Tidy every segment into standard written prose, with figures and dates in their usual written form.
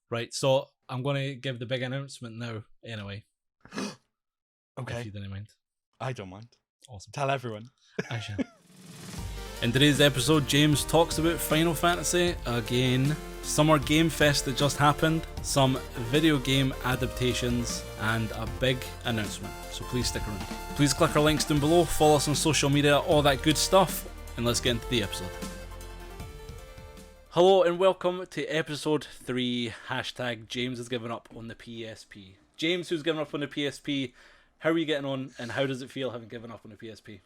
Right, so I'm going to give the big announcement now, anyway, if Okay, you didn't mind. I don't mind. Awesome. Tell everyone. I shall. In today's episode, Jaymz talks about Final Fantasy again, Summer Game Fest that just happened, some video game adaptations, and a big announcement. So please stick around. Please click our links down below, follow us on social media, all that good stuff, and let's get into the episode. Hello and welcome to episode 3, hashtag Jaymz has given up on the PSP. Jaymz, who's given up on the PSP, how are you getting on and how does it feel having given up on the PSP?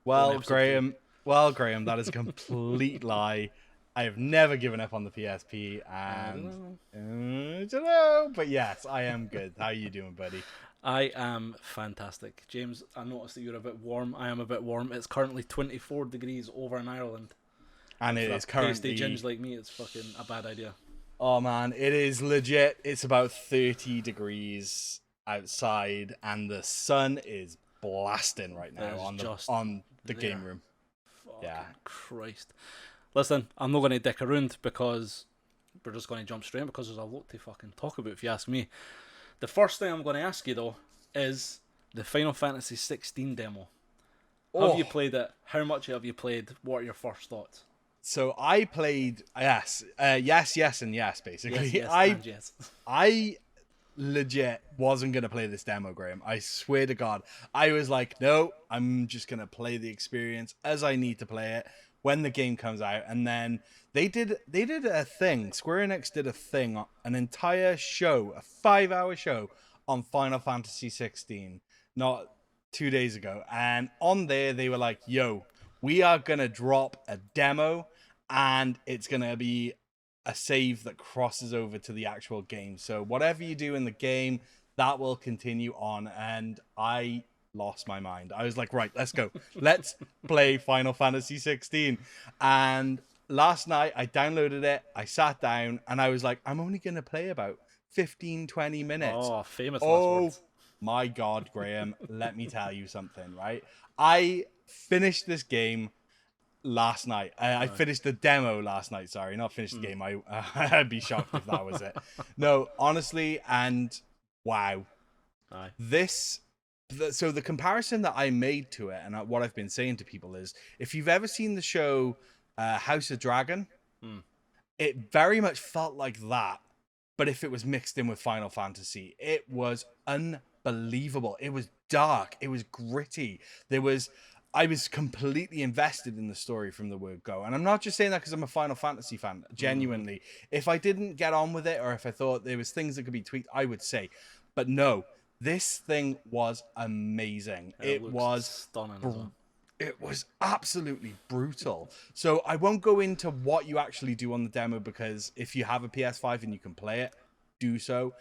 Well, Graham, that is a complete lie. I have never given up on the PSP, and I don't know, but yes, I am good. How are you doing, buddy? I am fantastic. Jaymz, I noticed that you're a bit warm. I am a bit warm. It's currently 24 degrees over in Ireland. And it is currently... ginge like me, it's fucking a bad idea. Oh man, it is legit. It's about 30 degrees outside, and the sun is blasting right now on the game room. Fucking Christ. Listen, I'm not going to dick around because we're just going to jump straight in because there's a lot to fucking talk about if you ask me. The first thing I'm going to ask you though is the Final Fantasy 16 demo. Have you played it? How much have you played? What are your first thoughts? So I played yes, and yes, basically. Yes. I legit wasn't gonna play this demo, Graham. I swear to God, I was like, no, I'm just gonna play the experience as I need to play it when the game comes out. And then they did a thing. Square Enix did a thing, an entire show, a 5-hour show on Final Fantasy 16, not 2 days ago. And on there, they were like, yo, we are gonna drop a demo. And it's going to be a save that crosses over to the actual game. So whatever you do in the game, that will continue on. And I lost my mind. I was like, right, let's go. Let's play Final Fantasy 16. And last night, I downloaded it. I sat down and I was like, I'm only going to play about 15, 20 minutes. Oh, famous last words. My God, Graham, let me tell you something, right? I finished this game last night. I finished the demo last night. Sorry, not finished the game. I'd be shocked if that was it. No, honestly, and wow. So the comparison that I made to it, and what I've been saying to people is, if you've ever seen the show House of Dragon, it very much felt like that, but if it was mixed in with Final Fantasy, it was unbelievable. It was dark. It was gritty. I was completely invested in the story from the word go. And I'm not just saying that because I'm a Final Fantasy fan. Genuinely. If I didn't get on with it or if I thought there was things that could be tweaked, I would say. But no, this thing was amazing. It was stunning as well. It was absolutely brutal. So I won't go into what you actually do on the demo because if you have a PS5 and you can play it, do so.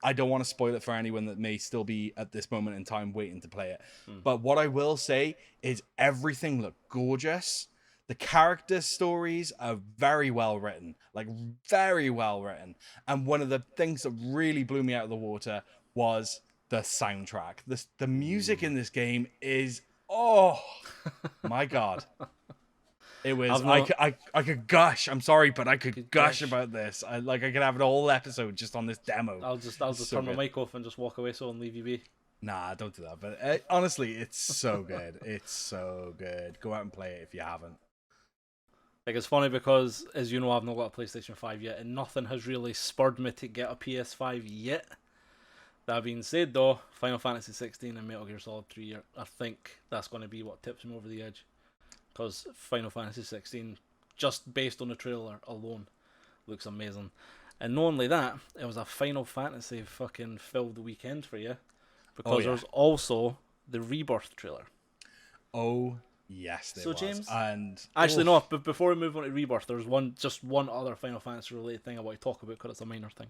I don't want to spoil it for anyone that may still be at this moment in time waiting to play it. But what I will say is everything looked gorgeous. The character stories are very well written, like very well written. And one of the things that really blew me out of the water was the soundtrack. The music in this game is, oh my God. It was I could gush. I'm sorry, but I could gush about this. I could have a whole episode just on this demo. I'll just turn my mic off and just walk away so and leave you be. Nah, don't do that. But honestly, it's so good. It's so good. Go out and play it if you haven't. Like, it's funny because, as you know, I've not got a PlayStation 5 yet, and nothing has really spurred me to get a PS5 yet. That being said, though, Final Fantasy 16 and Metal Gear Solid 3, I think that's going to be what tips me over the edge. Because Final Fantasy 16, just based on the trailer alone, looks amazing. And not only that, it was a Final Fantasy fucking filled weekend for you. Because there's also the Rebirth trailer. Oh, yes, there was. Jaymz, and actually, no, but before we move on to Rebirth, there's one other Final Fantasy related thing I want to talk about because it's a minor thing.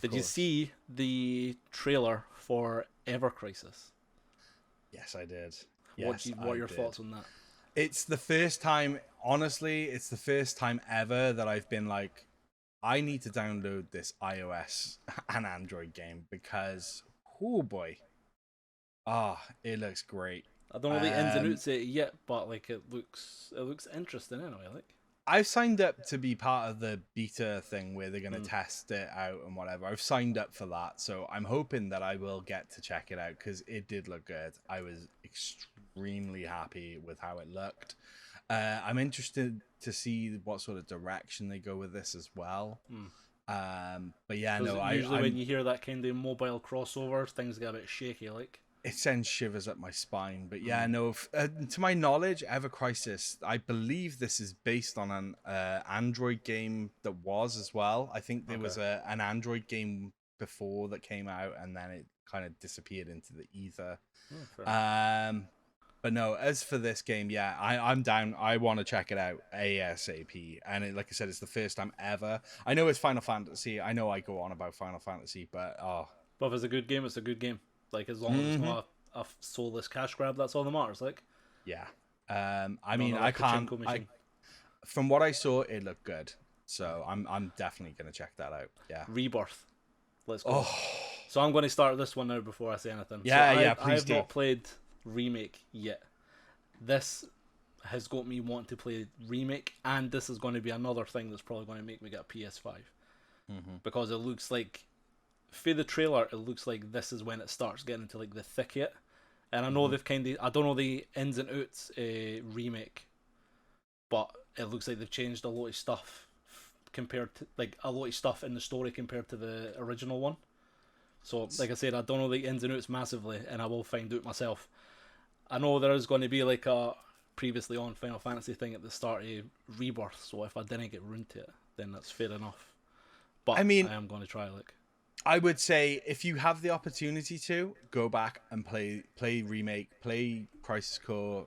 Did you see the trailer for Ever Crisis? Yes, I did. Yes, what are your thoughts on that? It's the first time, honestly, it's the first time ever that I've been like, I need to download this iOS and Android game because, oh boy, it looks great. I don't know the ins and outs of it yet, but like it looks interesting anyway. Like, I've signed up to be part of the beta thing where they're going to test it out and whatever. I've signed up for that, so I'm hoping that I will get to check it out because it did look good. I was extremely happy with how it looked. I'm interested to see what sort of direction they go with this as well. But yeah, no, usually when you hear that kind of mobile crossover, things get a bit shaky. Like, it sends shivers up my spine. But yeah, no, to my knowledge, Ever Crisis, I believe this is based on an Android game that was as well. I think there was an Android game before that came out, and then it kind of disappeared into the ether. But no, as for this game, yeah, I'm down. I want to check it out ASAP. And like I said, it's the first time ever. I know it's Final Fantasy. I know I go on about Final Fantasy, but but if it's a good game, it's a good game. Like, as long as it's not a soulless cash grab, that's all that matters. Like, yeah. I mean, I can't. From what I saw, it looked good. So I'm definitely gonna check that out. Yeah. Rebirth. Let's go. So I'm going to start this one now before I say anything. Yeah, so I've not played Remake yet. This has got me wanting to play Remake, and this is going to be another thing that's probably going to make me get a PS5. Because it looks like, for the trailer, it looks like this is when it starts getting into like the thick of it. And I know they've I don't know the ins and outs Remake, but it looks like they've changed a lot of stuff compared to, like, a lot of stuff in the story compared to the original one. So, like I said, I don't know the ins and outs massively, and I will find out myself. I know there is going to be like a previously on Final Fantasy thing at the start of Rebirth, so if I didn't get round to it, then that's fair enough. But I mean, I am going to try, like. I would say if you have the opportunity to, go back and play Remake, play Crisis Core,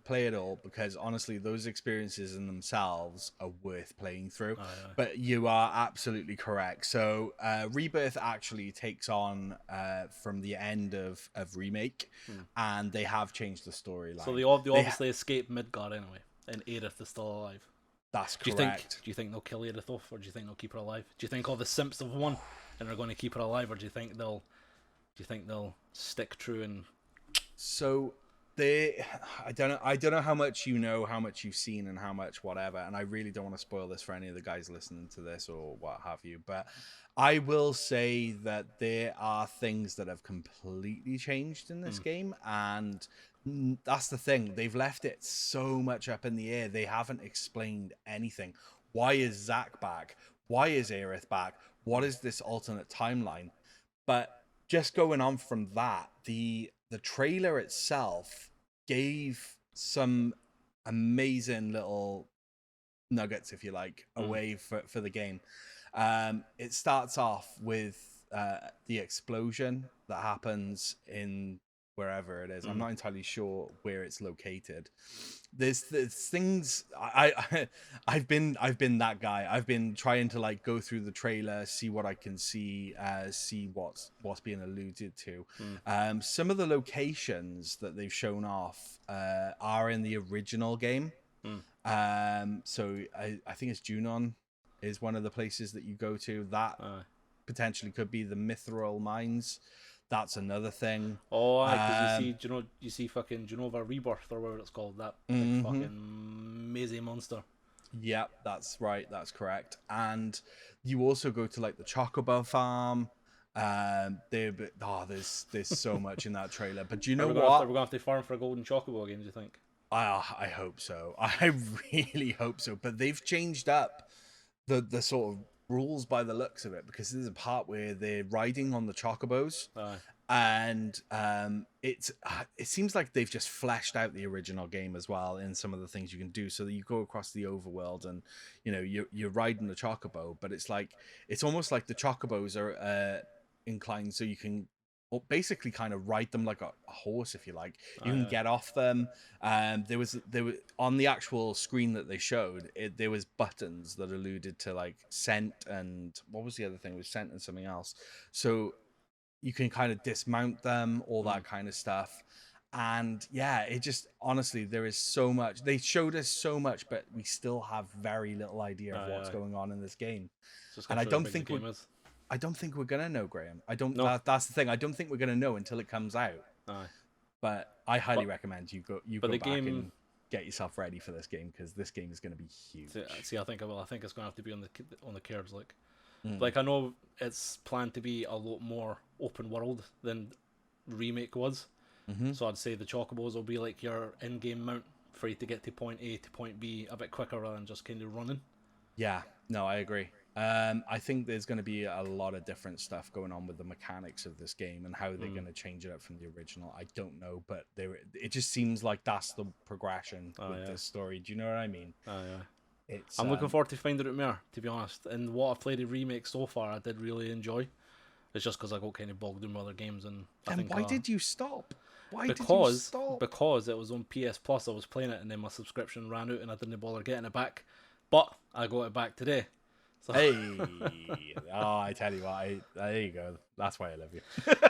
play it all, because honestly, those experiences in themselves are worth playing through. But you are absolutely correct. So Rebirth actually takes on from the end of Remake, and they have changed the storyline. So they obviously escaped Midgard anyway, and Aerith is still alive. That's correct. Do you think they'll kill Aerith off, or do you think they'll keep her alive? Do you think all the simps have won and are going to keep her alive, or do you think they'll stick true and? So I don't know how much you know, how much you've seen, and how much whatever, and I really don't want to spoil this for any of the guys listening to this or what have you, but I will say that there are things that have completely changed in this game, and that's the thing. They've left it so much up in the air. They haven't explained anything. Why is Zack back? Why is Aerith back? What is this alternate timeline? But just going on from that, the trailer itself gave some amazing little nuggets, if you like, away for the game. It starts off with the explosion that happens in wherever it is. I'm not entirely sure where it's located. There's things I've been that guy. I've been trying to like go through the trailer, see what I can see what's being alluded to. Some of the locations that they've shown off are in the original game. So I think it's Junon is one of the places that you go to. That potentially could be the Mithril mines. That's another thing. Oh, because you see fucking Genova Rebirth, or whatever it's called, that fucking mazy monster. Yep, that's right. That's correct. And you also go to like the Chocobo farm. There's so much in that trailer. But do you know what? We're gonna have to farm for a golden Chocobo again. Do you think? I hope so. I really hope so. But they've changed up the sort of rules by the looks of it, because there's a part where they're riding on the chocobos, and it seems like they've just fleshed out the original game as well in some of the things you can do, so that you go across the overworld and you're riding the chocobo, but it's almost like the chocobos are inclined so you can basically kind of ride them like a horse, if you like. You can get off them. There was on the actual screen that they showed, there was buttons that alluded to like scent, and what was the other thing? It was scent and something else. So you can kind of dismount them, all that kind of stuff. And yeah, it just, honestly, there is so much. They showed us so much, but we still have very little idea of what's going on in this game. And I don't think we're gonna know, Graham. That's the thing. I don't think we're gonna know until it comes out. But I highly recommend you go back and get yourself ready for this game, because this game is going to be huge. See, I think I will. I think it's going to have to be on the cards. Mm. Like I know it's planned to be a lot more open world than remake was. Mm-hmm. So I'd say the chocobos will be like your in-game mount for you to get to point A to point B a bit quicker rather than just kind of running. Yeah, no, I agree. I think there's going to be a lot of different stuff going on with the mechanics of this game and how they're going to change it up from the original. I don't know, but it just seems like that's the progression with this story. Do you know what I mean? Oh yeah. I'm looking forward to finding out more, to be honest. And what I've played in remake so far, I did really enjoy. It's just because I got kind of bogged in with other games, and why did you stop? Because it was on PS Plus. I was playing it, and then my subscription ran out, and I didn't bother getting it back. But I got it back today. So. Hey, I tell you what, there you go. That's why I love you.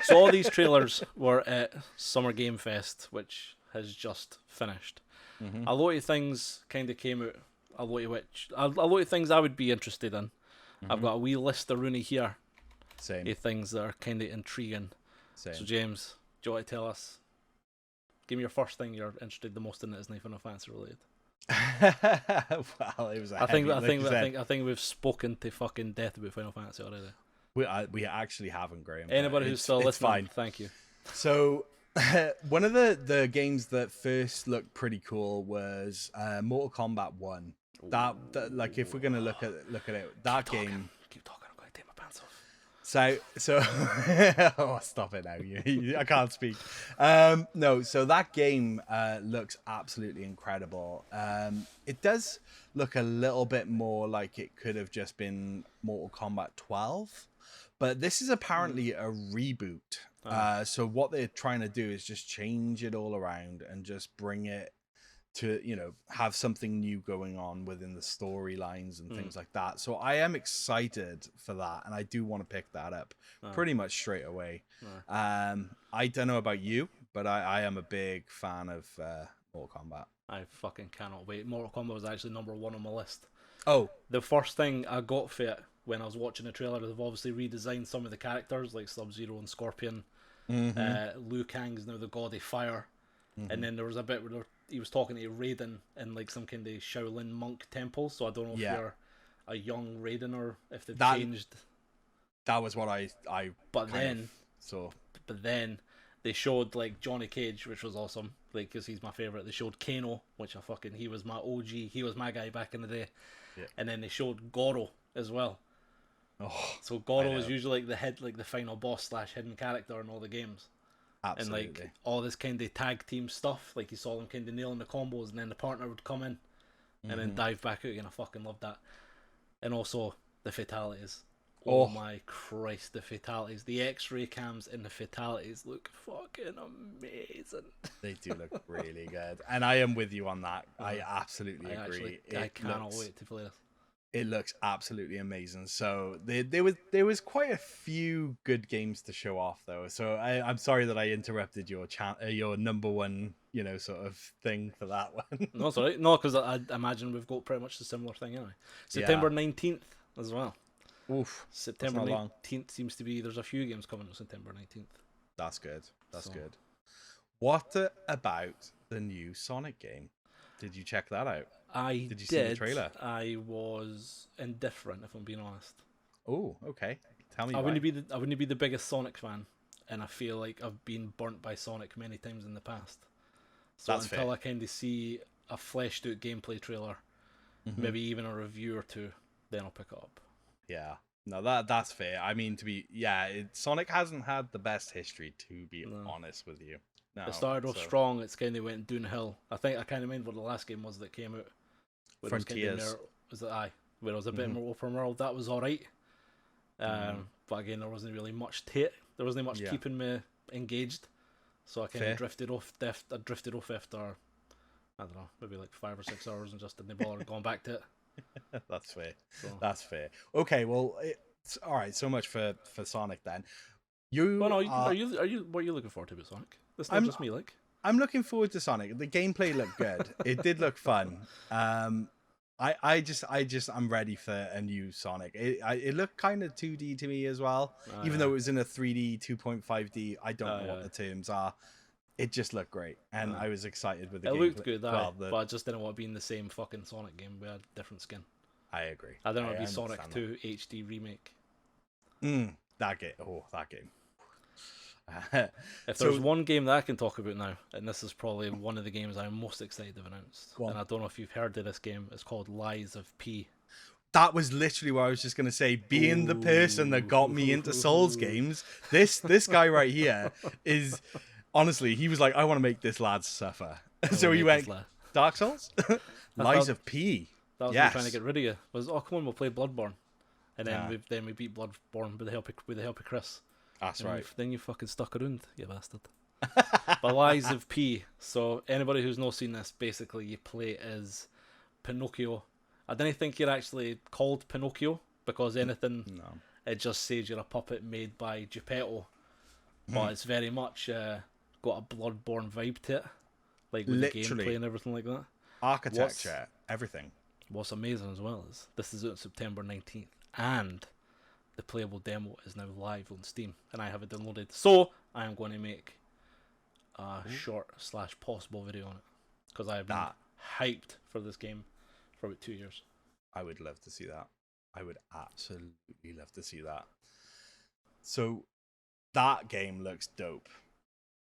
So all these trailers were at Summer Game Fest, which has just finished. Mm-hmm. A lot of things kind of came out. A lot of things I would be interested in. Mm-hmm. I've got a wee list of Rooney here. Same. Of things that are kind of intriguing. Same. So James, do you want to tell us? Give me your first thing you're interested the most in that is Final Fantasy related. Well, it was. I think we've spoken to fucking death about Final Fantasy already. We actually haven't, Graham. Anybody who's still listening, fine. Thank you. So, one of the games that first looked pretty cool was Mortal Kombat 1. That like, if we're gonna look at it, that game. Keep talking. I'm going to take my pants off. So oh, stop it now. I can't speak. No, so that game looks absolutely incredible. It does look a little bit more like it could have just been Mortal Kombat 12, but this is apparently a reboot. So what they're trying to do is just change it all around and just bring it to, have something new going on within the storylines and things like that. So I am excited for that, and I do want to pick that up pretty much straight away. I don't know about you, but I am a big fan of Mortal Kombat. I fucking cannot wait. Mortal Kombat was actually number 1 on my list. Oh. The first thing I got for it when I was watching the trailer, they've obviously redesigned some of the characters, like Sub-Zero and Scorpion. Mm-hmm. Liu Kang's now the god of fire. Mm-hmm. And then there was a bit where he was talking to Raiden in like some kind of Shaolin monk temple. So I don't know if you're a young Raiden or if they've changed. That was what I But then they showed like Johnny Cage, which was awesome. Like, because he's my favorite. They showed Kano, which he was my OG. He was my guy back in the day. Yeah. And then they showed Goro as well. Oh, so Goro is usually like the final boss / hidden character in all the games. Absolutely. And like all this kind of tag team stuff, like you saw them kind of nailing the combos, and then the partner would come in and then dive back out, and I fucking loved that. And also the fatalities. Oh my Christ, the fatalities. The X-ray cams in the fatalities look fucking amazing. They do look really good. And I am with you on that. I absolutely agree. I cannot wait to play this. It looks absolutely amazing. So there was quite a few good games to show off, though. So I'm sorry that I interrupted your number one, sort of thing for that one. No, sorry, no, because I imagine we've got pretty much the similar thing anyway. September 19th as well. Oof. September 19th seems to be. There's a few games coming on September 19th. That's good. That's good. What about the new Sonic game? Did you check that out? Did you see the trailer? I was indifferent, if I'm being honest. Oh, okay. Tell me. I wouldn't be the biggest Sonic fan, and I feel like I've been burnt by Sonic many times in the past. So that's until fair. I kind of see a fleshed out gameplay trailer, maybe even a review or two, then I'll pick it up. Yeah. No, that's fair. I mean, Sonic hasn't had the best history, to be honest with you. No, it started off strong. It's kind of went downhill. I think I kind of mind what the last game was that came out. Frontiers. Where it was a bit more open world. That was alright. But again, there wasn't really much to it. There wasn't much keeping me engaged. So I kind of drifted off. I drifted off after, I don't know, maybe like 5 or 6 hours, and just didn't bother going back to it. That's fair. That's fair. Okay, well, it's all right. So much for Sonic then. What are you looking forward to with Sonic? That's not just me. Like, I'm looking forward to Sonic. The gameplay looked good. It did look fun. I'm ready for a new Sonic. It looked kind of 2D to me as well, even though it was in a 3D 2.5D. I don't know what the terms are. it just looked great, and I was excited with the It gameplay. looked good, Well, but I just didn't want to be in the same fucking Sonic game with a different skin. I agree. I didn't want to be understand Sonic 2 HD remake. That game. Oh, that game. If there's one game that I can talk about now, and this is probably one of the games I'm most excited to have announced, and I don't know if you've heard of this game, it's called Lies of P. That was literally what I was just gonna say. Being the person that got me into Souls games, this guy right here is honestly, he was like, I want to make this lad suffer. So he went Dark Souls, Lies of P. That was me trying to get rid of you. Was come on, we'll play Bloodborne, and then we beat Bloodborne with the help of Chris. That's and right. Then you fucking stuck around, you bastard. But Lies of P. So anybody who's not seen this, basically you play as Pinocchio. I didn't think you're actually called Pinocchio because anything. No. It just says you're a puppet made by Geppetto, but it's very much got a Bloodborne vibe to it, like with the gameplay and everything like that. Architecture, everything. What's amazing as well is this is out September 19th, and the playable demo is now live on Steam, and I have it downloaded. So I am going to make a short / possible video on it because I have been hyped for this game for about 2 years. I would love to see that. I would absolutely love to see that. So that game looks dope.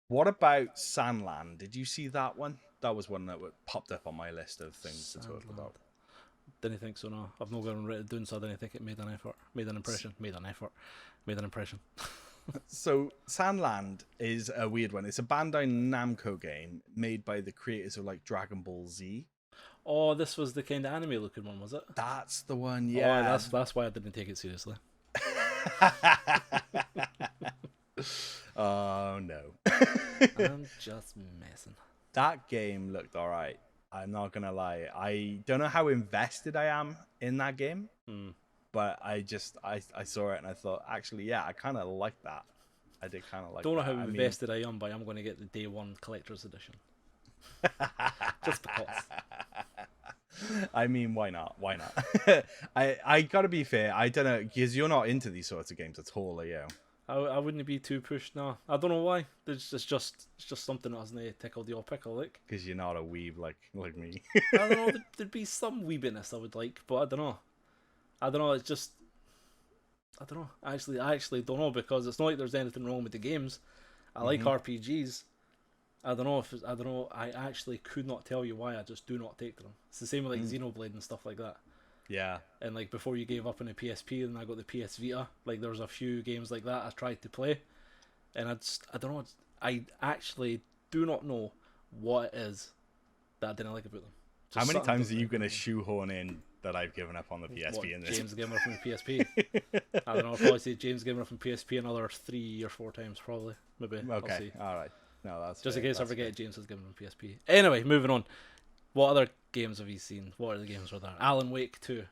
What about Sandland? Did you see that one? That was one that popped up on my list of things to talk about. Didn't think so, no. I've not got it written down, so I didn't think it made an effort. Made an impression. So Sandland is a weird one. It's a Bandai Namco game made by the creators of like Dragon Ball Z. Oh, this was the kind of anime looking one, was it? That's the one, yeah. Oh, that's why I didn't take it seriously. Oh no. I'm just messing. That game looked alright. I'm not gonna lie. I don't know how invested I am in that game, but I saw it and I thought, actually, yeah, I kind of like that. I did kind of like. Don't know how invested I am, but I'm going to get the day one collector's edition. Just because. I mean, why not? Why not? I gotta be fair. I don't know, because you're not into these sorts of games at all, are you? I wouldn't be too pushed. No, I don't know why. It's just something that hasn't tickled your pickle, like. Because you're not a weeb like me. I don't know. There'd be some weebiness I would like, but I don't know. It's just. I don't know. I actually don't know, because it's not like there's anything wrong with the games. I like RPGs. I don't know. I actually could not tell you why. I just do not take to them. It's the same with like Xenoblade and stuff like that. Yeah. And like before you gave up on the PSP and I got the PS Vita, like there was a few games like that I tried to play, and I don't know. I actually do not know what it is that I didn't like about them. How many times are you going to shoehorn in that I've given up on the PSP in this? James giving up on the PSP. I don't know. I'll probably say James giving up on PSP another 3 or 4 times, probably. Maybe. Okay. All right. No, that's just fair. In case I forget. James has given him PSP. Anyway, moving on. What other games have you seen? What are the games were there? Alan Wake 2.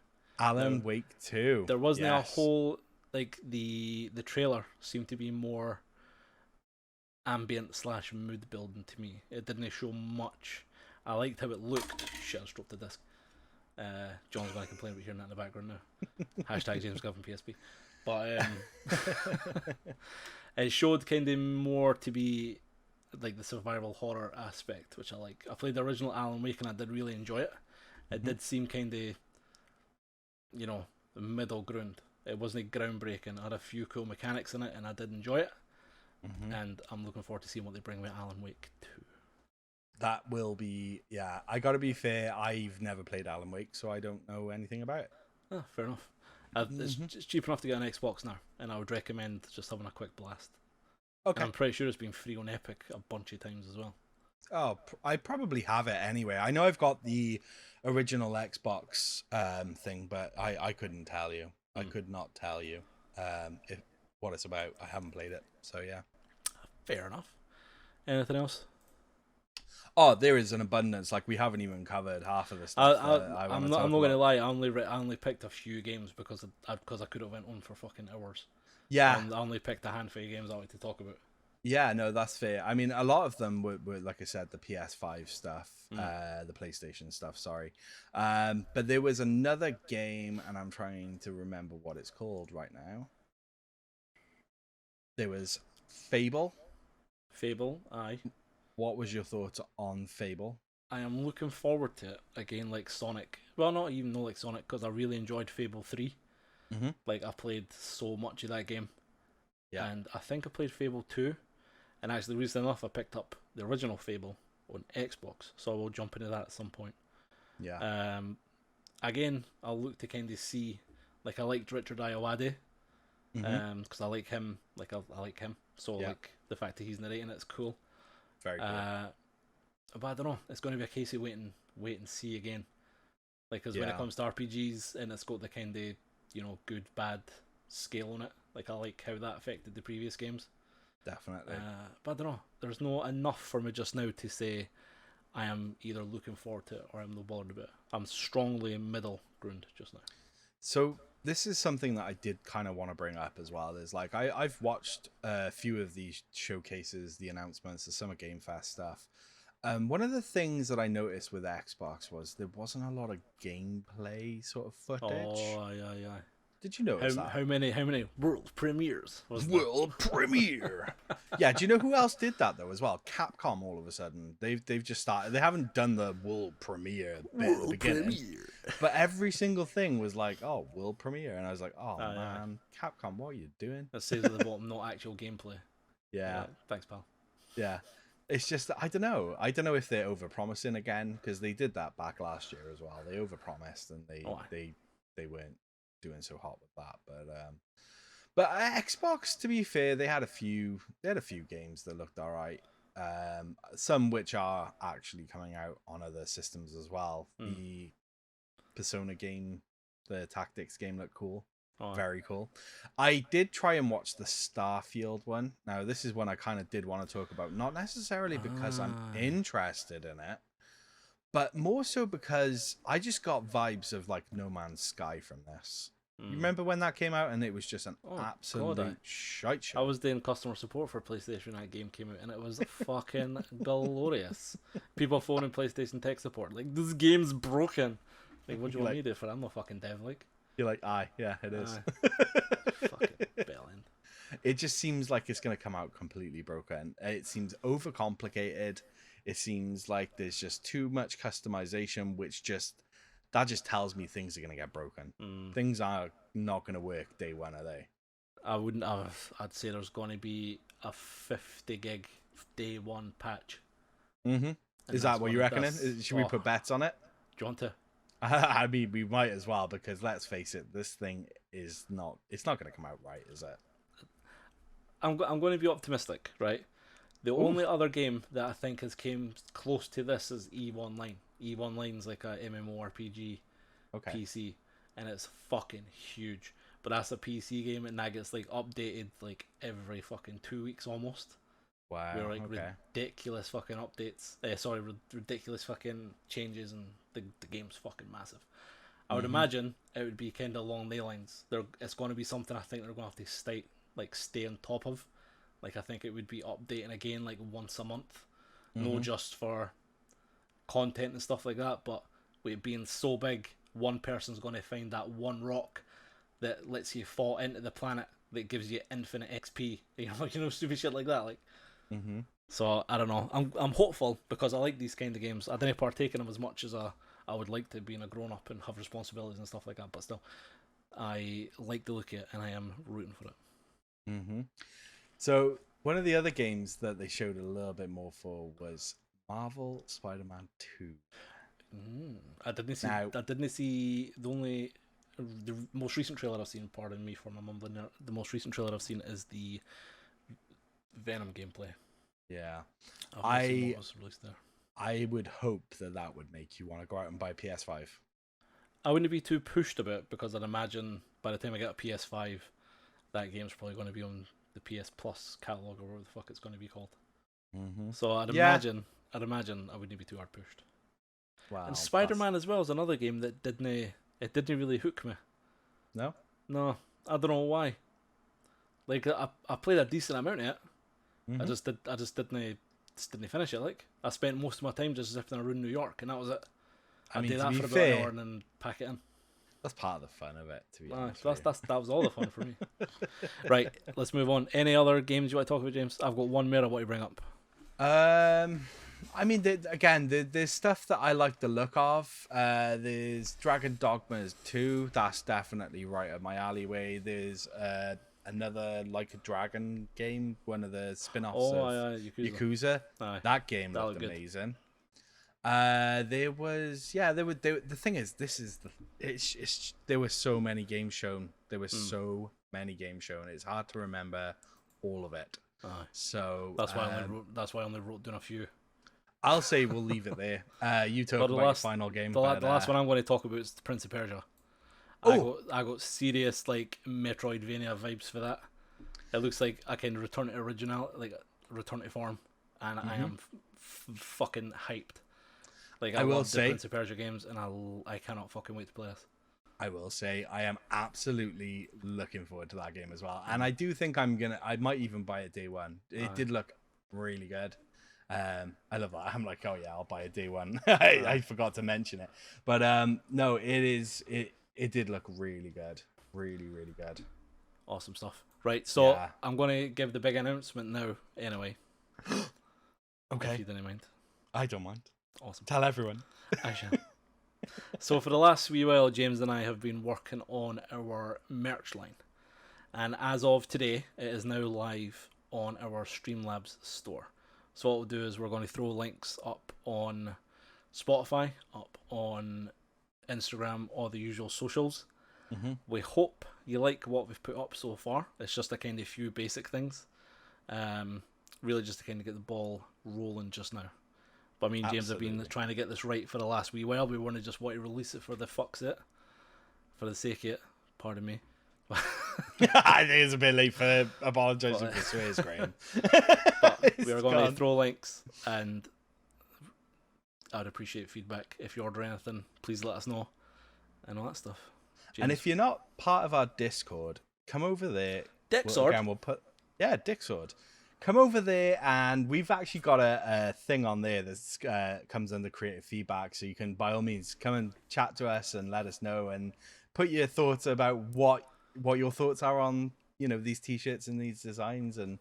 Wake 2. There wasn't a whole, like, the trailer seemed to be more ambient / mood building to me. It didn't show much. I liked how it looked. Shit, I just dropped the disc. John's going to complain about hearing that in the background now. Hashtag James Gavin PSP. But it showed kind of more to be like the survival horror aspect, which I like. I played the original Alan Wake and I did really enjoy it. It did seem kind of, the middle ground. It wasn't groundbreaking. It had a few cool mechanics in it and I did enjoy it. And I'm looking forward to seeing what they bring with Alan Wake 2. That will be, yeah. I gotta be fair, I've never played Alan Wake, so I don't know anything about it. Oh, fair enough. It's cheap enough to get an Xbox now, and I would recommend just having a quick blast. Okay. And I'm pretty sure it's been free on Epic a bunch of times as well. Oh, I probably have it anyway. I know I've got the original Xbox thing, but I couldn't tell you. I could not tell you what it's about. I haven't played it, so yeah. Fair enough. Anything else? Oh, there is an abundance. Like, we haven't even covered half of the stuff. I'm not gonna lie. I only picked a few games because I could have went on for fucking hours. Yeah. I only picked a handful of games I like to talk about. Yeah, no, that's fair. I mean, a lot of them were like I said, the PS5 stuff, the PlayStation stuff. Sorry, but there was another game, and I'm trying to remember what it's called right now. There was Fable. Fable, aye. What was your thoughts on Fable? I am looking forward to it again, like Sonic. Well, not even though like Sonic, because I really enjoyed Fable 3. Mm-hmm. Like I played so much of that game, Yeah. and I think I played Fable 2. And actually, recently enough, I picked up the original Fable on Xbox, so I will jump into that at some point. Yeah. Again, I'll look to kind of see, like I liked Richard Ayoade, Mm-hmm. because I like him, like I like him, so Yeah. like the fact that he's narrating it's cool. Very cool. But I don't know, it's going to be a case of wait and see again. Like, because when it Yeah. comes to RPGs and it's got the kind of good bad scale on it, like I like how that affected the previous games. Definitely. But I don't know. There's no enough for me just now to say I am either looking forward to it or I'm no bothered about it. I'm strongly middle ground just now. So this is something that I did kind of want to bring up as well. Is like I've watched a few of these showcases, the announcements, the Summer Game Fest stuff. One of the things that I noticed with Xbox was there wasn't a lot of gameplay sort of footage. Oh yeah. Did you notice that? How many world premieres was there? World premiere. Yeah, do you know who else did that though as well? Capcom. All of a sudden, they've just started. They haven't done the world premiere bit at the beginning, but every single thing was like, "Oh, world premiere," and I was like, "Oh man, yeah. Capcom, what are you doing?" That says at the bottom, not actual gameplay. Yeah. Thanks, pal. Yeah. It's just I don't know. I don't know if they're overpromising again because they did that back last year as well. They overpromised and they weren't doing so hot with that. But Xbox, to be fair, they had a few games that looked all right. Some which are actually coming out on other systems as well. The Persona game, the tactics game looked cool. Very cool. I did try and watch the Starfield one. Now, this is one I kind of did want to talk about, not necessarily because I'm interested in it, but more so because I just got vibes of like No Man's Sky from this. You remember when that came out and it was just an absolute shite show? I was doing customer support for PlayStation when that game came out and it was fucking glorious. People phoning PlayStation tech support like, this game's broken. Like, what do you want me to do for it? I'm no fucking dev, like. You're like, aye, yeah, it is. Fucking bellend. It just seems like it's going to come out completely broken. It seems overcomplicated. It seems like there's just too much customization, that just tells me things are going to get broken. Things are not going to work day one, are they? I'd say there's going to be a 50 gig day one patch. Mm-hmm. Is that what you reckon? Should we put bets on it? Do you want to? I mean, we might as well, because let's face it, this thing it's not going to come out right, is it? I'm going to be optimistic, right? The only other game that I think has came close to this is EVE Online. EVE Online's like a MMORPG PC, and it's fucking huge. But that's a PC game, and that gets like updated like every fucking 2 weeks almost. Wow. We're like ridiculous fucking updates. Ridiculous fucking changes, and the game's fucking massive. I would imagine it would be kind of along the lines. It's going to be something I think they're going to have to stay on top of. Like, I think it would be updating again like once a month, no just for content and stuff like that, but with it being so big, one person's going to find that one rock that lets you fall into the planet that gives you infinite XP. Stupid shit like that. Like. So I don't know. I'm hopeful because I like these kind of games. I didn't partake in them as much as I would like to, being a grown up and have responsibilities and stuff like that. But still, I like the look at it and I am rooting for it. So one of the other games that they showed a little bit more for was Marvel Spider-Man 2. I didn't see the most recent trailer I've seen. Pardon me for my mumbling there. The most recent trailer I've seen is the Venom gameplay. Yeah, what was released there. I would hope that would make you want to go out and buy a PS5. I wouldn't be too pushed about it because I'd imagine by the time I get a PS5, that game's probably going to be on the PS Plus catalog or whatever the fuck it's going to be called. So I'd imagine I wouldn't be too hard pushed. Wow. And Spider-Man as well is another game that didn't really hook me. No, I don't know why. Like I played a decent amount of it. I just didn't finish it. Like, I spent most of my time just zipping around New York, and that was it. I did that for about an hour and then pack it in. That's part of the fun of it, to be honest. That was all the fun for me. Right, let's move on. Any other games you want to talk about, James? I've got one more I want to bring up. I mean, there's stuff that I like the look of. There's Dragon Dogmas 2. That's definitely right up my alleyway. There's another Like a Dragon game, one of the spin-offs Oh, of Yakuza. Yakuza. Aye, That game that looked looked good. amazing. The thing is, there were so many games shown. There were so many games shown. It's hard to remember all of it. Aye. So That's why I only wrote down a few. I'll say we'll leave it there. You talk But about your final game. The last one I'm going to talk about is the Prince of Persia. I got serious like Metroidvania vibes for that. It looks like I can return to original, like return to form, and I am fucking hyped. Like I will love the say- Prince of Persia games, and I cannot fucking wait to play this. I will say I am absolutely looking forward to that game as well, and I do think I might even buy it day one. It did look really good. I love that. I'm like, oh yeah, I'll buy it day one. I forgot to mention it, but no, it did look really good, really really good. Awesome stuff. Right, so Yeah. I'm going to give the big announcement now. Anyway, if Okay, you didn't mind. I don't mind. Awesome. Tell everyone. I shall. So for the last wee while, James and I have been working on our merch line, and as of today, it is now live on our Streamlabs store. So what we'll do is we're going to throw links up on Spotify, up on Instagram, all the usual socials. We hope you like what we've put up so far. It's just a kind of few basic things, really just to kind of get the ball rolling just now. But me and James have been Absolutely. trying to get this right for the last wee while. We want to release it for the fuck's it, for the sake of it. Pardon me. I think it's a bit late for apologising for swears, Graham. But we are going to gone. throw links, and I'd appreciate feedback. If you order anything, please let us know, and all that stuff. And James. if you're not part of our Discord, come over there. Dixord? We'll put Dixord. Come over there, and we've actually got a thing on there that comes under creative feedback, so you can by all means come and chat to us and let us know and put your thoughts about what your thoughts are on these t-shirts and these designs, and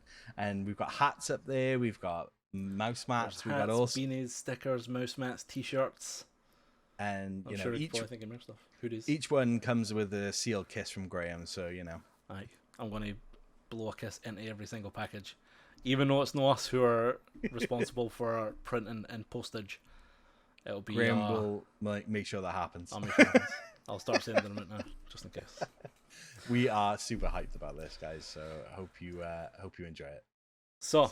we've got hats up there, we've got mouse mats, we've got all beanies, stickers, mouse mats, t-shirts, and I'm sure probably thinking more stuff. Hoodies. each one comes with a sealed kiss from Graham, so Aye, I'm going to blow a kiss into every single package, even though it's not us who are responsible for printing and postage. It'll be Graham will make sure that happens. I'll make sure it happens. I'll start sending them out now, just in case. We are super hyped about this, guys, so I hope you enjoy it. So,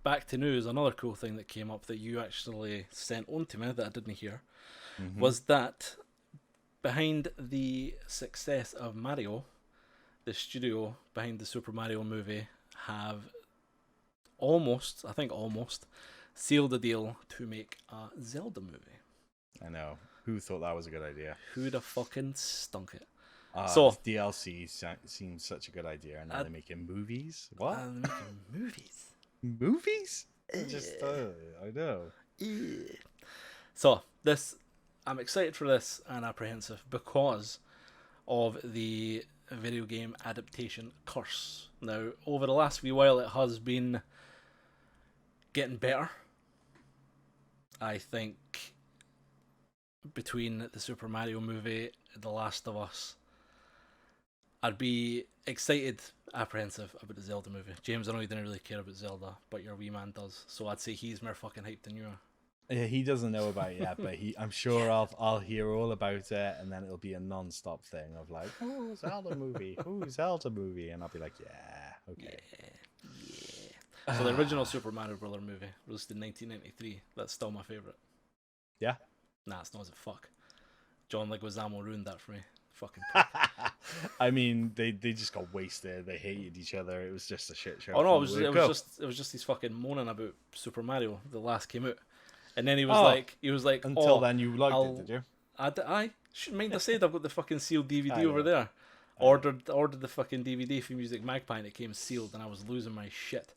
back to news. Another cool thing that came up that you actually sent on to me that I didn't hear was that behind the success of Mario, the studio behind the Super Mario movie have almost sealed a deal to make a Zelda movie. I know. Who thought that was a good idea? Who'd have fucking stunk it? So DLC seems such a good idea, and now they're making movies. What? They're making movies. Movies? I know. So I'm excited for this and apprehensive because of the video game adaptation curse. Now, over the last wee while, it has been getting better. I think between the Super Mario movie, The Last of Us, I'd be excited, apprehensive about the Zelda movie. James, I know you didn't really care about Zelda, but your wee man does, so I'd say he's more fucking hyped than you are. Yeah, he doesn't know about it yet, but I'm sure I'll hear all about it, and then it'll be a non-stop thing of like, oh, Zelda movie, and I'll be like, yeah, okay. Yeah. So the original Super Mario Bros. Movie, released in 1993, that's still my favourite. Yeah. Nah, it's not as a fuck. John Leguizamo ruined that for me. Fucking prick. I mean, they just got wasted. They hated each other. It was just a shit show. Oh no, it was just he's fucking moaning about Super Mario. The last came out, and then he was like, until then you liked it, did you? I shouldn't mind. I said I've got the fucking sealed DVD I over know. there. Ordered the fucking DVD for Music Magpie, and it came sealed, and I was losing my shit.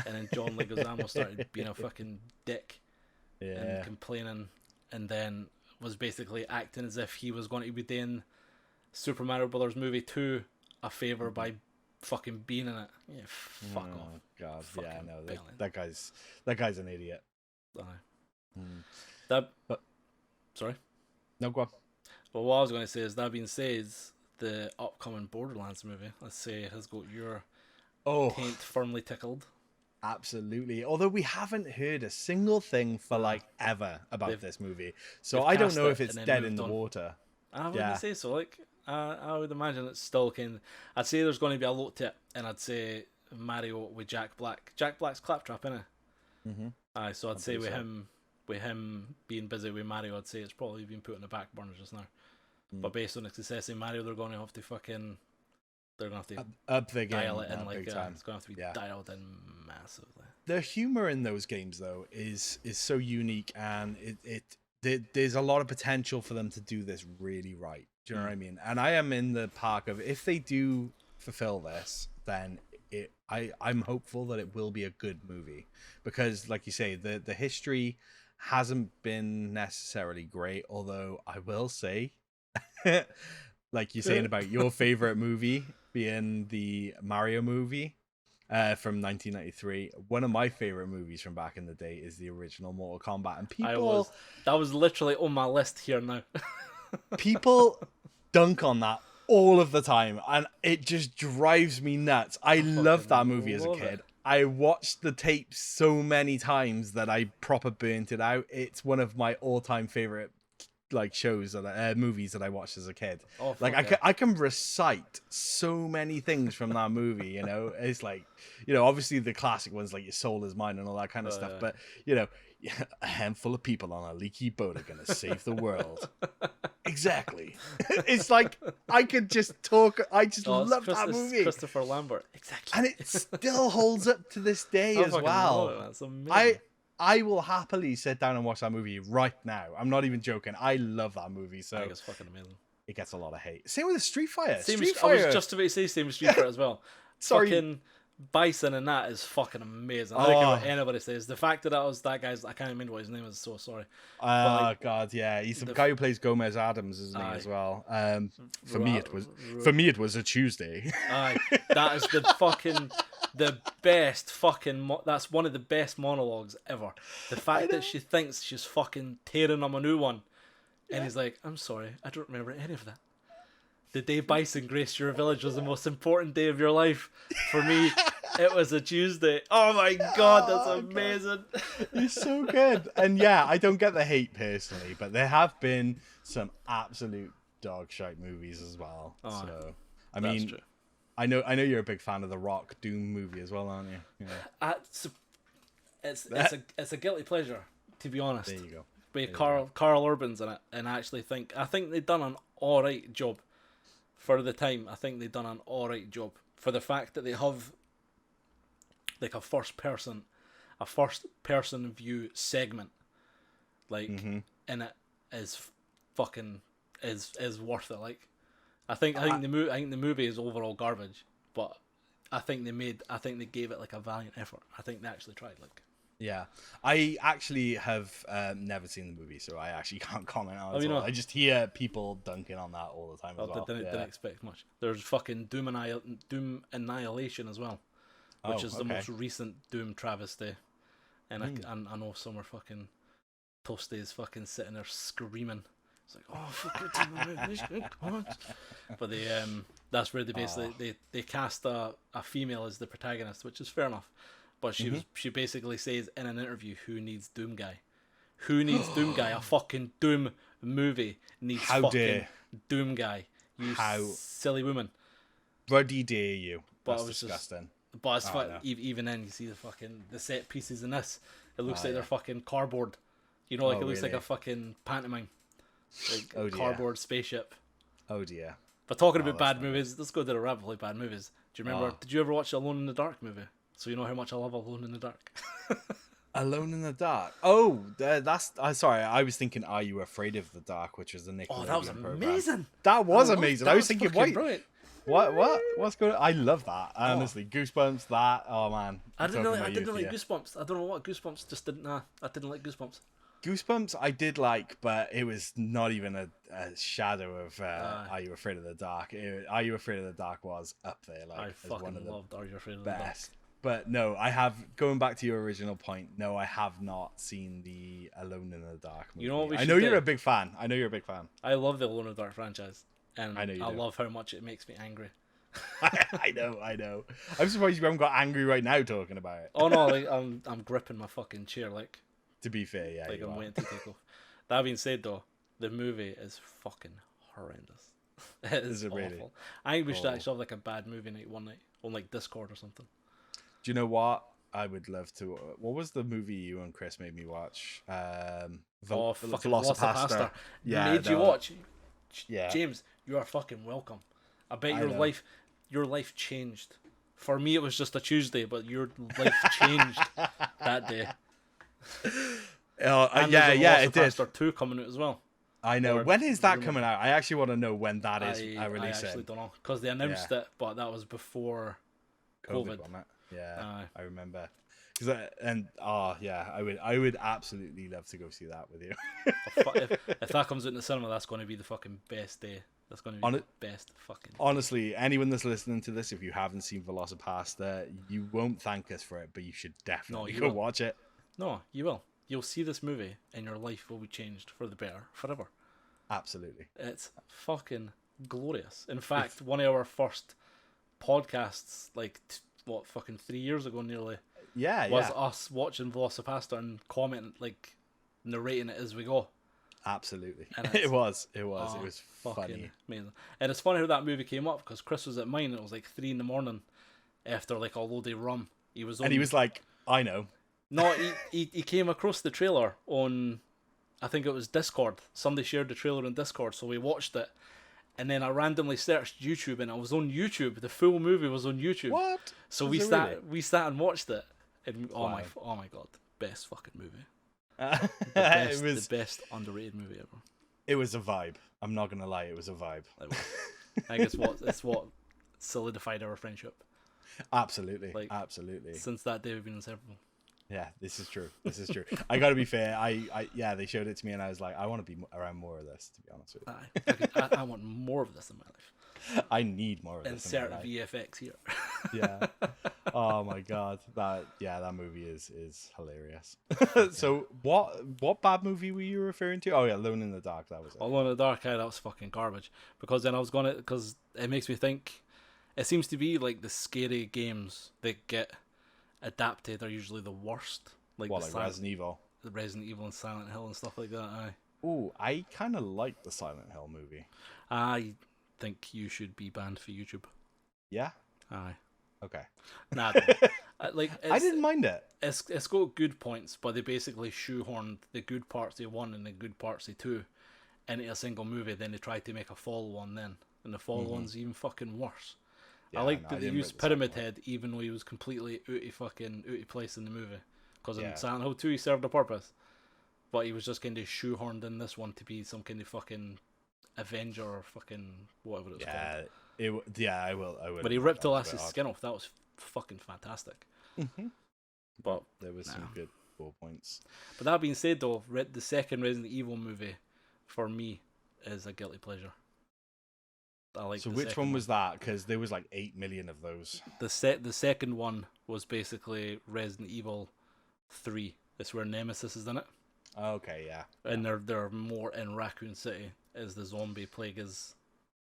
And then John Leguizamo started being a fucking dick and complaining, and then was basically acting as if he was going to be doing Super Mario Brothers movie 2 a favor by fucking being in it. Yeah, fuck off. God, Fucking yeah, no, brilliant. that guy's an idiot. Aye. Mm. That. But Sorry. no, go on. Well, what I was going to say is, that being said, the upcoming Borderlands movie, let's say, has got your taint firmly tickled. Absolutely. Although we haven't heard a single thing for like ever about this movie, so they've I don't cast know it if it's and then dead in moved the on. water. I wouldn't say so. Like, I would imagine it's still kind of... I'd say there's going to be a lot to it, and I'd say Mario with Jack Black. Jack Black's Claptrap, innit? Mm-hmm. Aye, so I'd say with him being busy with Mario, I'd say it's probably been put in the back burner just now. But based on the success in Mario, they're going to have to fucking... They're going to have to up the game, dial it in, like, big time. it's going to have to be dialed in massively. The humor in those games, though, is so unique, and there's a lot of potential for them to do this really right. Do you know what I mean? And I am in the park of, if they do fulfill this, then I'm hopeful that it will be a good movie, because, like you say, the history hasn't been necessarily great. Although I will say, like you're saying about your favorite movie being the Mario movie from 1993, one of my favorite movies from back in the day is the original Mortal Kombat, and that was literally on my list here now. People dunk on that all of the time, and it just drives me nuts. I loved that movie as a kid. I watched the tape so many times that I proper burnt it out. It's one of my all-time favorite like shows that movies that I watched as a kid. I can recite so many things from that movie. You know, it's like, you know, obviously the classic ones like Your Soul Is Mine and all that kind of stuff. But you know, a handful of people on a leaky boat are gonna save the world. Exactly. It's like I could just talk. I just love that movie. Christopher Lambert. Exactly. And it still holds up to this day as well. That's amazing. I will happily sit down and watch that movie right now. I'm not even joking. I love that movie. So I think it's fucking amazing. It gets a lot of hate. Same with Street Fighter. I was just about to say same with Street Fighter as well. Sorry. Fucking Bison and that is fucking amazing. I don't care what anybody says. The fact that was that guy's, I can't remember what his name is. So sorry. God, yeah, he's the guy who plays Gomez Adams, isn't he, as well? For me, it was a Tuesday. That is the best fucking. That's one of the best monologues ever. The fact that she thinks she's fucking tearing him a new one, and he's like, "I'm sorry, I don't remember any of that." The day Bison graced your village was the most important day of your life. For me, it was a Tuesday. Oh my god, that's amazing. He's so good. And yeah, I don't get the hate personally, but there have been some absolute dog shite movies as well. So I mean, true. I know you're a big fan of the Rock Doom movie as well, aren't you? Yeah. It's a guilty pleasure, to be honest. There you go. With Carl Urban's in it, and I actually think they've done an alright job. For the time, I think they've done an alright job. For the fact that they have like a first person view segment, like in it, is fucking is worth it. Like, I think the movie is overall garbage, but I think they gave it like a valiant effort. I think they actually tried. Like, yeah, I actually have never seen the movie, so I actually can't comment on it. I just hear people dunking on that all the time as well. Didn't expect much. There's fucking Doom Annihilation as well, which is the most recent Doom travesty, and I know some are fucking Toasties fucking sitting there screaming. It's like, oh, fucking Doom Annihilation, come on. But that's where they basically they cast a female as the protagonist, which is fair enough. But she basically says in an interview, "Who needs Doom Guy? Who needs Doom Guy? A fucking Doom movie needs Doom Guy. You silly woman. Bloody dare you!" That's disgusting. But it's even then you see the set pieces in this. It looks like they're fucking cardboard. You know, like it looks like a fucking pantomime, like cardboard spaceship. Oh dear. But talking about bad movies, let's go to the rabbit hole of bad movies. Do you remember? Did you ever watch Alone in the Dark movie? So you know how much I love Alone in the Dark. Alone in the Dark. Oh, that's. Sorry, I was thinking, Are You Afraid of the Dark, which was the Nickelodeon that was amazing. That was amazing. I was thinking, brilliant. What's going on? I love that. Honestly, Goosebumps. That. Oh man. I didn't like Goosebumps. I don't know what Goosebumps just didn't. I didn't like Goosebumps. Goosebumps I did like, but it was not even a shadow of Are You Afraid of the Dark. Are You Afraid of the Dark was up there, like, I as one fucking of the loved Are You Afraid of the Dark? best. But no, I have, going back to your original point, no, I have not seen the Alone in the Dark movie. You know what we I should know you're do? a big fan. I know you're a big fan. I love the Alone in the Dark franchise, and I know you I do. love how much it makes me angry. I know. I'm surprised you haven't got angry right now talking about it. Oh no, like I'm gripping my fucking chair like To be fair, yeah, I'm you are. waiting to take off. That being said, though, the movie is fucking horrendous. It is it awful. really? I think we should Oh. actually have like a bad movie night one night on like Discord or something. Do you know what? I would love to. What was the movie you and Chris made me watch? Fucking Velocipaster. Yeah, Made you no. watch. Yeah. James, you are fucking welcome. I bet I your know. life changed. For me, it was just a Tuesday, but your life changed that day. And Yeah, it did. Velocipaster 2 coming out as well. I know. Or When is that rumor. coming out? I actually want to know when that is I releasing. actually don't know because they announced it, but that was before COVID. wasn't it? Yeah, Aye. I remember. I would absolutely love to go see that with you. If that comes out in the cinema, that's going to be the fucking best day. That's going to be On the it- best fucking. Honestly, anyone that's listening to this, if you haven't seen Velocipaster, you won't thank us for it, but you should definitely you go will. watch it. No, you will. You'll see this movie, and your life will be changed for the better forever. Absolutely. It's fucking glorious. In fact, one of our first podcasts, like fucking 3 years ago, nearly, Yeah, was yeah. us watching Velocipaster and commenting, like narrating it as we go. Absolutely. And It was. Oh, It was fucking funny. amazing. And it's funny how that movie came up because Chris was at mine. And it was like 3 a.m. after like a load of rum. He was on, And he was like, I know. no, he came across the trailer on, I think it was Discord. Somebody shared the trailer on Discord, so we watched it. And then I randomly searched YouTube, and it was on YouTube. The full movie was on YouTube. What? So Was we it sat really? we sat and watched it. And oh Wow. my god, best fucking movie. It was The best underrated movie ever. it was a vibe. I'm not gonna lie, it was a vibe. It was. I think it's what solidified our friendship. Absolutely. Like, Absolutely. Since that day, we've been inseparable. Yeah, this is true. This is true. I gotta be fair. Yeah, they showed it to me and I was like, I want to be around more of this, to be honest with you. I want more of this in my life. I need more of this. in Insert my life. VFX here. Yeah. Oh my god. That movie is hilarious. So what bad movie were you referring to? Oh yeah, Alone in the Dark, that was it. Alone in the Dark, that was fucking garbage. Because then I was gonna, because it makes me think, it seems to be like the scary games that get adapted are usually the worst. Like What, the like Resident Evil? the Resident Evil and Silent Hill and stuff like that. Aye. Ooh, I kind of like the Silent Hill movie. I think you should be banned for YouTube. Yeah. Aye. Okay. Nah, I don't. Like I didn't mind it. It's got good points, but they basically shoehorned the good parts they one and the good parts they two into a single movie. Then they tried to make a follow-on then, and the follow-on's even fucking worse. Yeah, I like no, that they didn't used like the second Pyramid one. Head, even though he was completely out of place in the movie. Because Yeah. in Silent Hill 2 he served a purpose, but he was just kind of shoehorned in this one to be some kind of fucking Avenger or fucking whatever it's called. I will. But he ripped Elias's skin off. That was fucking fantastic. But There was some good 4 points. But that being said, though, the second Resident Evil movie for me is a guilty pleasure. I like. So the which second one was that? Because there was like 8 million of those. the second one was basically Resident Evil 3. It's where Nemesis is in it, Okay, yeah. and they're more in Raccoon City as the zombie plague is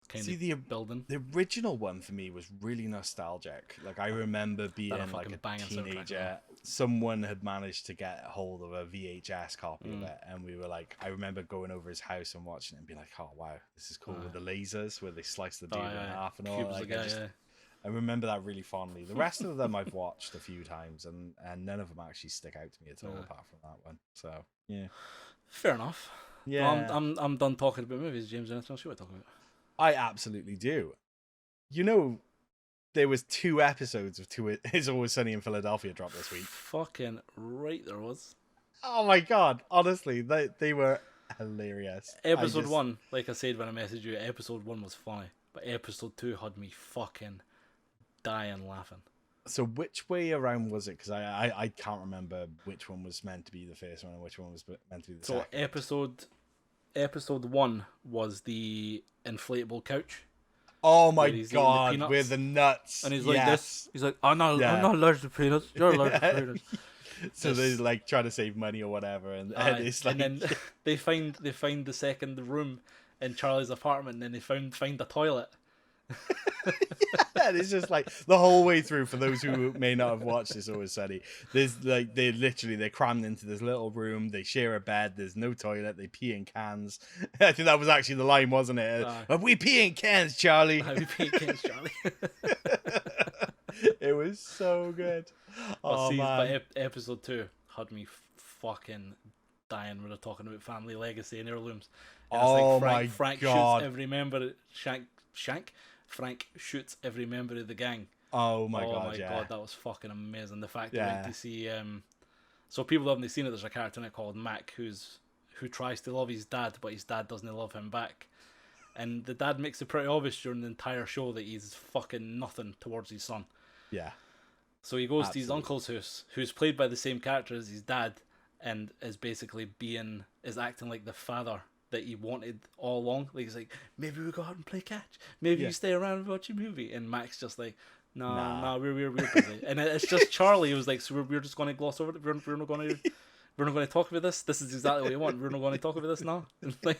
kind See, of building. The original one for me was really nostalgic. Like I remember being That a like fucking a banging soundtrack, teenager. Someone had managed to get hold of a VHS copy of it, and we were like, I remember going over his house and watching it and being like, oh wow, this is cool with the lasers where they slice the dude in half and all. Cubes Like, again, I remember that really fondly. The rest of them I've watched a few times, and none of them actually stick out to me at all, apart from that one. So yeah, Fair enough. yeah. Well, I'm done talking about movies. James, anything else you want to talk about? I absolutely do. You know, there was 2 episodes of It's Always Sunny in Philadelphia dropped this week. Fucking right, there was. Oh my god! Honestly, they were hilarious. Episode 1, like I said when I messaged you, episode 1 was funny, but episode 2 had me fucking dying laughing. So which way around was it? Because I can't remember which one was meant to be the first one and which one was meant to be the So second. episode 1 was the inflatable couch Oh where my he's eating the god, with peanuts, the nuts. and he's like this. Yes. He's like, I'm Yeah. not allergic to peanuts. You're allergic to peanuts. So they like try to save money or whatever, and it's like, and then they find the second room in Charlie's apartment, and then they find a toilet. and it's just like the whole way through. For those who may not have watched It's Always Sunny, there's like they're crammed into this little room. They share a bed. There's no toilet. They pee in cans. I think that was actually the line, wasn't it? We pee in cans, Charlie. We pee in cans, Charlie. It was so good. Oh man! But episode 2 had me fucking dying when they're talking about family legacy and heirlooms. And Oh Frank god! shoots every member. Frank shoots every member of the gang. Oh my god, yeah. that was fucking amazing. The fact that we went to see so people who haven't seen it, there's a character in it called Mac who tries to love his dad, but his dad doesn't love him back. And the dad makes it pretty obvious during the entire show that he's fucking nothing towards his son. Yeah. So he goes to his uncle's house, who's played by the same character as his dad, and is basically acting like the father that he wanted all along. Like, he's like, maybe we go out and play catch. Maybe you stay around and watch a movie. And Mac's just like, nah, we're busy. And it's just Charlie who's like, so we're just going to gloss over it. We're not going to talk about this. This is exactly what you want. We're not going to talk about this now. And like,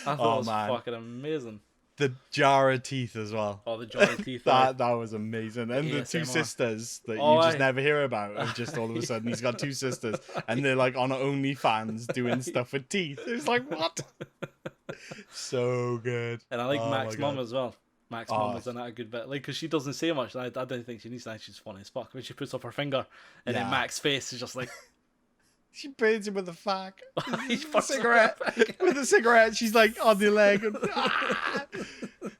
I thought it was fucking amazing. The jar of teeth as well. Oh, the jar of teeth. that was amazing. And the two sisters that you just never hear about. And just all of a sudden he's got two sisters and they're like on OnlyFans doing stuff with teeth. It's like, what? So good. And I like Mac's mum as well. Mac's mum was in that a good bit. Like, because she doesn't say much. I don't think she needs to. She's funny as fuck. When she puts up her finger and then Mac's face is just like... She burns him with a fac. He's cigarette. With a cigarette, she's like on the leg. And,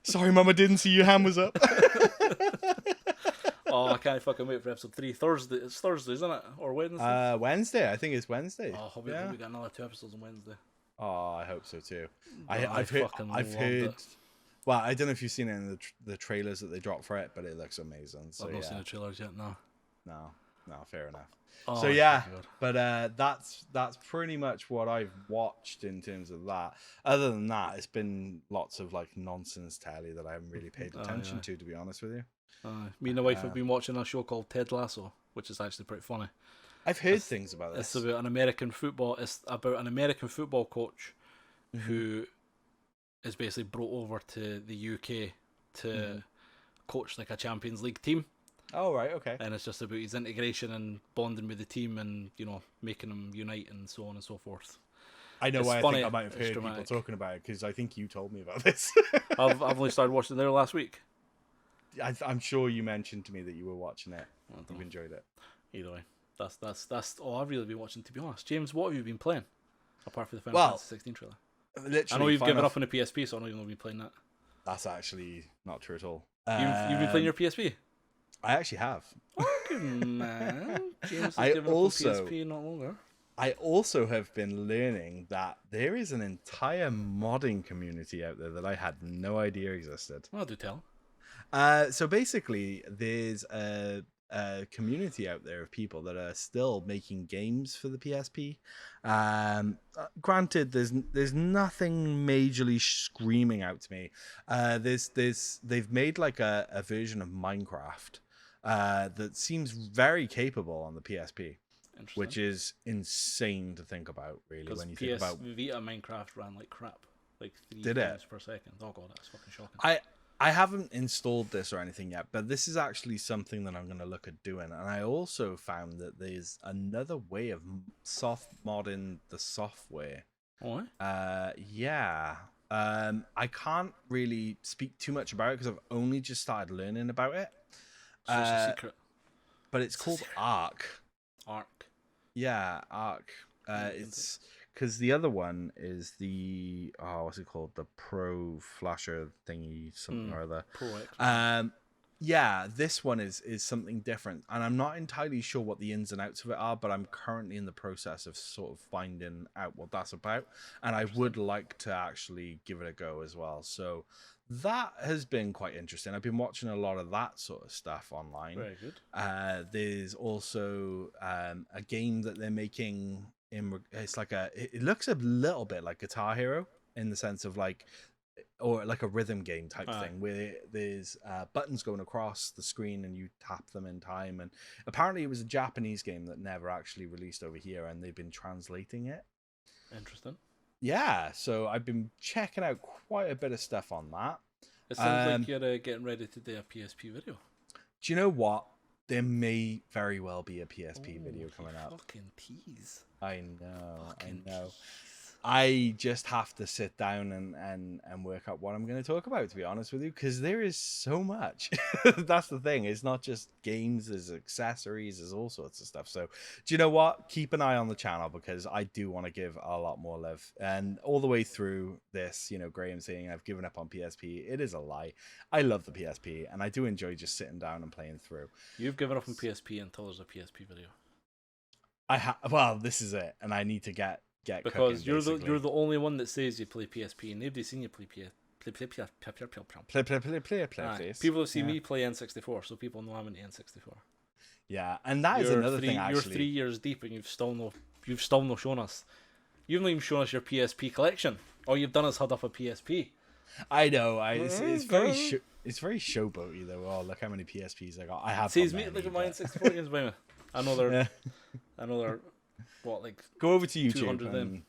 sorry, Mum, I didn't see your hand was up. Oh, I can't fucking wait for episode 3. Thursday. It's Thursday, isn't it? Or Wednesday? Wednesday. I think it's Wednesday. Oh, hope we got another 2 episodes on Wednesday. Oh, I hope so too. I've heard. Well, I don't know if you've seen it in the trailers that they dropped for it, but it looks amazing. So, I've not seen the trailers yet. No, fair enough. Oh, so yeah, but that's pretty much what I've watched in terms of that. Other than that, it's been lots of like nonsense telly that I haven't really paid attention to be honest with you. Me and the wife have been watching a show called Ted Lasso, which is actually pretty funny. I've heard things about this. It's about an American football. It's about an American football coach who is basically brought over to the UK to coach like a Champions League team. Oh, right, okay. And it's just about his integration and bonding with the team and, you know, making them unite and so on and so forth. I know why I think I might have heard people talking about it, because I think you told me about this. I've only started watching it there last week. I'm sure you mentioned to me that you were watching it. You've enjoyed it. Either way, that's all I've really been watching, to be honest. James, what have you been playing? Apart from the Final Fantasy 16 trailer. Literally, I know you've given up on the PSP, so I know you've not been playing that. That's actually not true at all. You've been playing your PSP? I actually have. Oh, good man. James has given up on PSP not longer. I also have been learning that there is an entire modding community out there that I had no idea existed. Well, do tell. So basically, there's a community out there of people that are still making games for the PSP. Granted, there's nothing majorly screaming out to me. They've made like a version of Minecraft that seems very capable on the PSP, which is insane to think about, really. When you think about Vita Minecraft ran like crap, like 3 frames per second. Oh god, that's fucking shocking. I haven't installed this or anything yet, but this is actually something that I'm going to look at doing. And I also found that there's another way of soft modding the software. Oh, yeah. I can't really speak too much about it because I've only just started learning about it. So it's a secret. But it's called Arc. Arc. Yeah, Arc. It's because the other one is the what's it called? The Pro Flasher thingy, something or other. Pro X. Yeah, this one is something different, and I'm not entirely sure what the ins and outs of it are, but I'm currently in the process of sort of finding out what that's about, and I would like to actually give it a go as well. So that has been quite interesting. I've been watching a lot of that sort of stuff online. Very good. There's also a game that they're making. It's like it looks a little bit like Guitar Hero in the sense of like, or like a rhythm game type thing, where there's buttons going across the screen and you tap them in time. And apparently it was a Japanese game that never actually released over here, and they've been translating it. Interesting. Yeah, so I've been checking out quite a bit of stuff on that. It sounds like you're getting ready to do a PSP video. Do you know what? There may very well be a PSP video coming up. Fucking tease. I know. Tease. I just have to sit down and work out what I'm going to talk about, to be honest with you, because there is so much. That's the thing. It's not just games, there's accessories, there's all sorts of stuff. So do you know what? Keep an eye on the channel, because I do want to give a lot more love. And all the way through this, Graham saying I've given up on PSP, it is a lie. I love the PSP, and I do enjoy just sitting down and playing through. You've given up on PSP until there's a PSP video. Well, this is it, and I need to get because cooking, you're the only one that says you play PSP, and nobody's seen you play play. People have seen me play N64, so people know I'm into N64. Yeah, and that is another thing. Actually, you're 3 years deep, and you've still not shown us. You've not even shown us your PSP collection. All you've done is held up a PSP. I know. It's very showboaty though. Oh, look how many PSPs I got. I have. Sees me. Look at my N64 games, by me. I know they're. What, like, go over to YouTube 200 and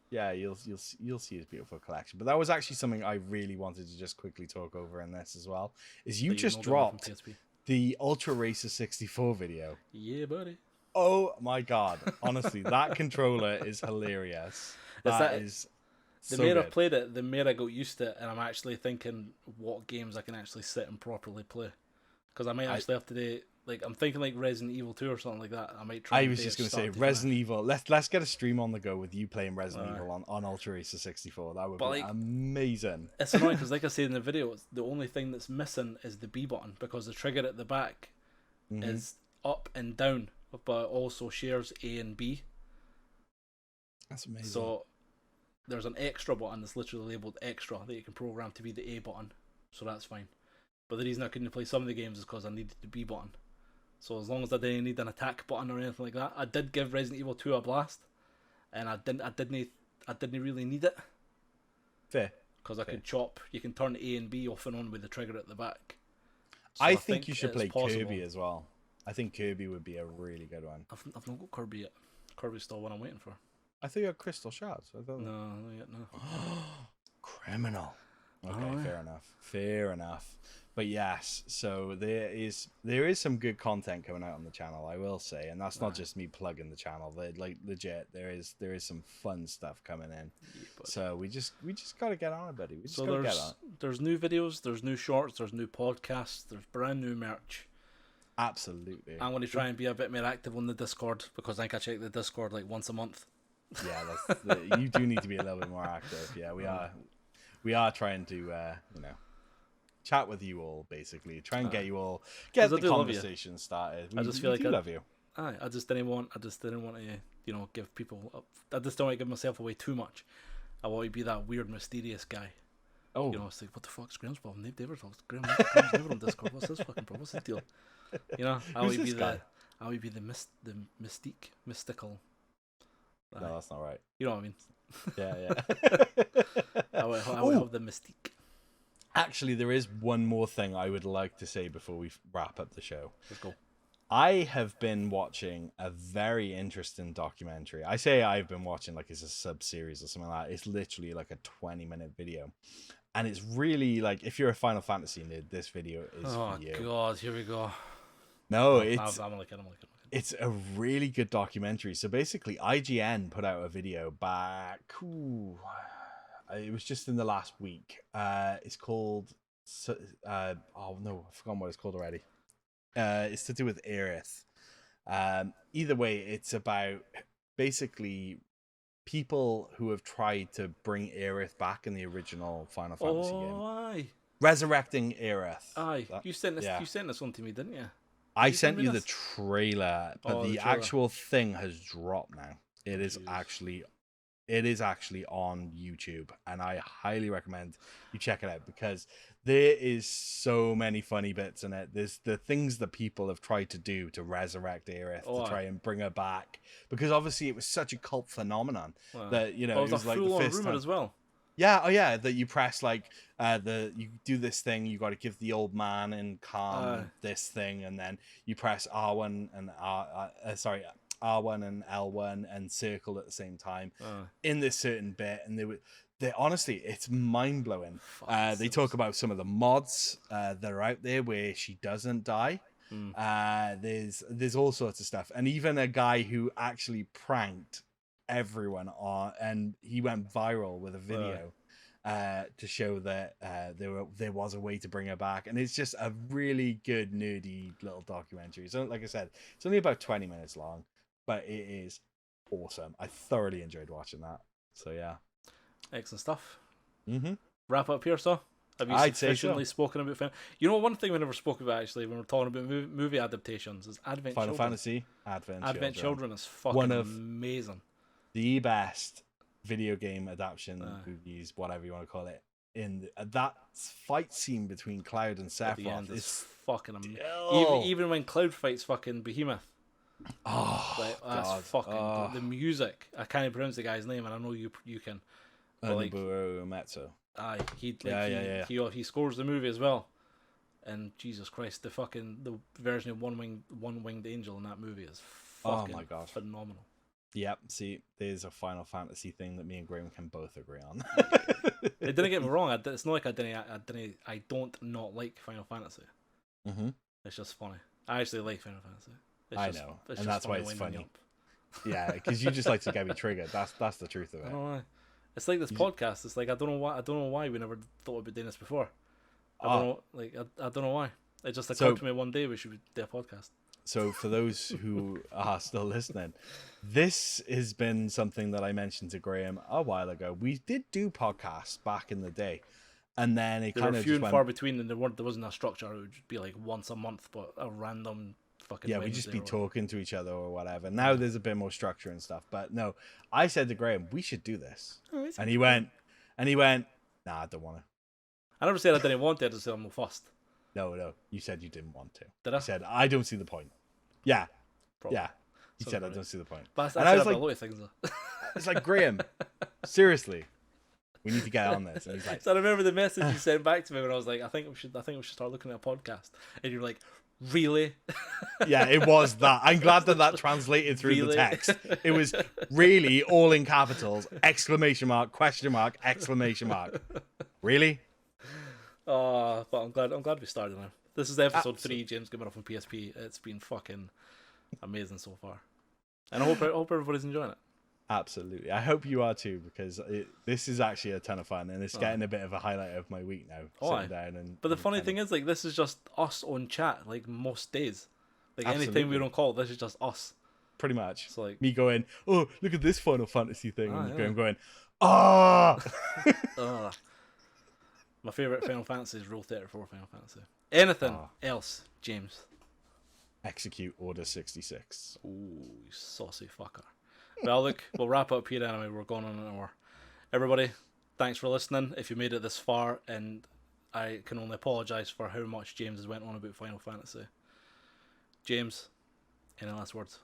yeah, you'll see his beautiful collection. But that was actually something I really wanted to just quickly talk over in this as well. Is you just dropped the Ultra Racer 64 video? Yeah, buddy. Oh my god! Honestly, that controller is hilarious. The more I've played it, the more I got used to it, and I'm actually thinking what games I can actually sit and properly play. Because I might actually have to do. Like, I'm thinking like Resident Evil 2 or something like that. I might try. I was just going to say Resident Evil. Let's get a stream on the go with you playing Resident Evil on Ultra Racer 64. That would be amazing. It's annoying because, like I said in the video, the only thing that's missing is the B button, because the trigger at the back is up and down, but also shares A and B. That's amazing. So there's an extra button that's literally labeled extra that you can program to be the A button, so that's fine. But the reason I couldn't play some of the games is because I needed the B button. So as long as I didn't need an attack button or anything like that, I did give Resident Evil 2 a blast, and I didn't really need it. Fair. Because I could chop. You can turn A and B off and on with the trigger at the back. So I think you should play Kirby as well. I think Kirby would be a really good one. I've not got Kirby yet. Kirby's still what I'm waiting for. I thought you had Crystal Shards. No, not yet. No. Criminal. Okay, fair enough. But yes, so there is some good content coming out on the channel, I will say, and that's not just me plugging the channel. Like legit, there is some fun stuff coming in. Yeah, so we just gotta get on it, buddy. We just gotta get on. There's new videos, there's new shorts, there's new podcasts, there's brand new merch. Absolutely. I'm going to try and be a bit more active on the Discord, because I think I check the Discord like once a month. Yeah, you do need to be a little bit more active. Yeah, we are trying to chat with you all, basically try and get the conversation started. I just feel like I love you. I just didn't want to give people. I just don't want to give myself away too much. I want to be that weird, mysterious guy. Oh, it's like, what the fuck's Graham's problem? They've never talked. Graham's never on Discord. What's his fucking problem? What's his deal? I would be the mystical. No, that's not right. You know what I mean? Yeah. I would have the mystique. Actually, there is one more thing I would like to say before we wrap up the show. Let's go. I have been watching a very interesting documentary. I say I've been watching like it's a sub-series or something like that. It's literally like a 20-minute video. And it's really like, if you're a Final Fantasy nerd, this video is for you. Oh, God, here we go. No, I'm like it. It's a really good documentary. So basically, IGN put out a video back. It was just in the last week. It's called. Oh no, I've forgotten what it's called already. It's to do with Aerith. Either way, it's about basically people who have tried to bring Aerith back in the original Final Fantasy game. Aye. Resurrecting Aerith. Aye. You sent this one to me, didn't you? I sent you the trailer, but the actual thing has dropped now. It is actually it is actually on YouTube, and I highly recommend you check it out because there is so many funny bits in it. There's the things that people have tried to do to resurrect Aerith, to try and bring her back, because obviously it was such a cult phenomenon that, you know, it was like the full-on first rumor time as well. Yeah, oh yeah, that you press like you do this thing, you got to give the old man in calm this thing, and then you press R1 and R1 and L1 and circle at the same time in this certain bit, and they honestly, it's mind blowing. They talk about some of the mods that are out there where she doesn't die. There's all sorts of stuff, and even a guy who actually pranked everyone on, and he went viral with a video to show that there was a way to bring her back, and it's just a really good nerdy little documentary. So like I said, it's only about 20 minutes long, but it is awesome. I thoroughly enjoyed watching that. So yeah, excellent stuff. Wrap up here, so have you sufficiently spoken about film? You know, one thing we never spoke about actually when we're talking about movie adaptations is Final Fantasy Advent Children is fucking amazing. The best video game adaptation movies, whatever you want to call it. In that fight scene between Cloud and Sephiroth is fucking amazing. Even when Cloud fights fucking Behemoth. Oh, like, that's fucking the music. I can't pronounce the guy's name, and I know you can. Nobuo Uematsu. He scores the movie as well. And Jesus Christ, the version of One Winged Angel in that movie is fucking phenomenal. Yep, see, there's a Final Fantasy thing that me and Graham can both agree on. It didn't get me wrong. It's not like I don't not like Final Fantasy. It's just funny. I actually like Final Fantasy. I know, and that's why it's funny. Yeah, because you just like to get me triggered. That's the truth of it. I don't know. It's like this podcast. It's like I don't know why we never thought about doing this before. I don't know why. It just occurred to me one day we should do a podcast. So for those who are still listening, this has been something that I mentioned to Graham a while ago. We did do podcasts back in the day, and then it kind of few and far between, and there wasn't a structure. It would be like once a month, but a random fucking we'd just be talking to each other or whatever. Now there's a bit more structure and stuff. But no, I said to Graham, we should do this, and he went, nah, I don't want to. I never said I didn't want to. I just said I'm not fussed. No, you said you didn't want to. Did I? You said I don't see the point. Yeah. Probably. Yeah. You said I don't see the point. But I was like, a lot of things, it's like, Graham, seriously, we need to get on this. And he's like, so I remember the message you sent back to me when I was like, I think we should start looking at a podcast. And you're like, really? Yeah, it was that. I'm glad that translated through the text. It was really all in capitals, exclamation mark, question mark, exclamation mark. Really? Oh, but I'm glad we started now. This is episode 3, James giving up on PSP. It's been fucking amazing so far. And I hope everybody's enjoying it. Absolutely. I hope you are too, because this is actually a ton of fun, and it's getting a bit of a highlight of my week now. But the funny thing is, like, this is just us on chat, like, most days. Like, anything we don't call, this is just us. Pretty much. So, like, me going, oh, look at this Final Fantasy thing. And going, ah! My favourite Final Fantasy is Rule 34 Final Fantasy. Anything else, James? Execute Order 66. Ooh, you saucy fucker. Well, look, we'll wrap up here anyway. We're going on an hour. Everybody, thanks for listening. If you made it this far, and I can only apologise for how much James has went on about Final Fantasy. James, any last words?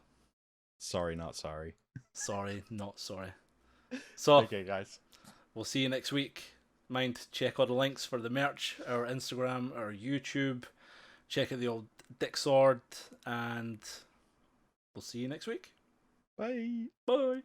Sorry, not sorry. Sorry, not sorry. So, okay, guys. We'll see you next week. Mind to check all the links for the merch, our Instagram, our YouTube. Check out the old Dick Sword, and we'll see you next week. Bye. Bye.